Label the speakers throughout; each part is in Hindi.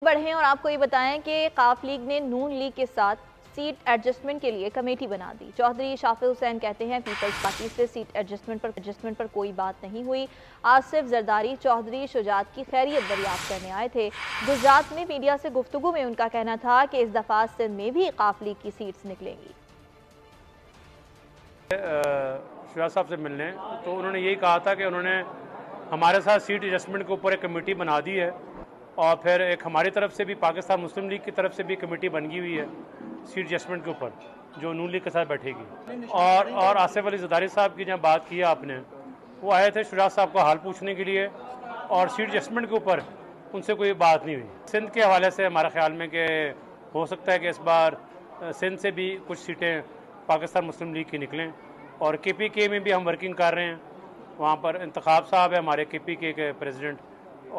Speaker 1: बढ़ें और आपको ये बताएं कि काफ लीग ने नून लीग के साथ सीट एडजस्टमेंट के लिए कमेटी बना दी। चौधरी शाफिर हुसैन कहते हैं पीपल्स पार्टी से सीट एडजस्टमेंट पर कोई बात नहीं हुई। आसिफ जरदारी चौधरी शुजात की खैरियत दरियाफ्त करने आए थे। गुजरात में मीडिया से गुफ्तगू में उनका कहना था कि इस दफा सिंध में भी काफ लीग की सीट्स निकलेंगी।
Speaker 2: शुजात साहब से मिलने तो उन्होंने यही कहा था कि उन्होंने हमारे साथ सीट एडजस्टमेंट के ऊपर एक कमेटी बना दी है और फिर एक हमारी तरफ से भी पाकिस्तान मुस्लिम लीग की तरफ से भी कमेटी बन गई हुई है सीट एडजस्टमेंट के ऊपर जो नून लीग के साथ बैठेगी। और आसिफ अली जरदारी साहब की जब बात की आपने, वो आए थे शुजात साहब का हाल पूछने के लिए और सीट एडजस्टमेंट के ऊपर उनसे कोई बात नहीं हुई। सिंध के हवाले से हमारे ख्याल में कि हो सकता है कि इस बार सिंध से भी कुछ सीटें पाकिस्तान मुस्लिम लीग की निकलें और KPK में भी हम वर्किंग कर रहे हैं। वहाँ पर इंतखाब साहब है हमारे KPK के प्रेसिडेंट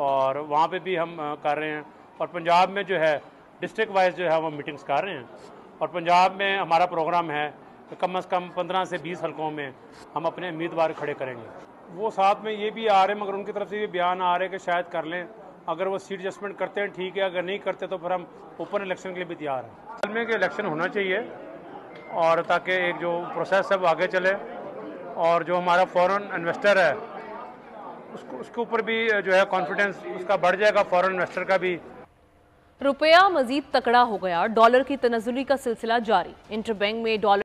Speaker 2: और वहाँ पे भी हम कर रहे हैं। और पंजाब में जो है डिस्ट्रिक्ट वाइज जो है हम मीटिंग्स कर रहे हैं और पंजाब में हमारा प्रोग्राम है कि कम से कम 15 से 20 हलकों में हम अपने उम्मीदवार खड़े करेंगे। वो साथ में ये भी आ रहे हैं मगर उनकी तरफ से ये बयान आ रहे हैं कि शायद कर लें, अगर वो सीट एडजस्टमेंट करते हैं ठीक है, अगर नहीं करते तो फिर हम ओपन इलेक्शन के लिए भी तैयार हैं। हाल में कि इलेक्शन होना चाहिए और ताकि एक जो प्रोसेस है वो आगे चले और जो हमारा फॉरेन इन्वेस्टर है उसके ऊपर भी जो है कॉन्फिडेंस उसका बढ़ जाएगा, फॉरेन इन्वेस्टर का भी।
Speaker 3: रुपया मजीद तकड़ा हो गया, डॉलर की तनज़्ज़ुली का सिलसिला जारी। इंटरबैंक में डॉलर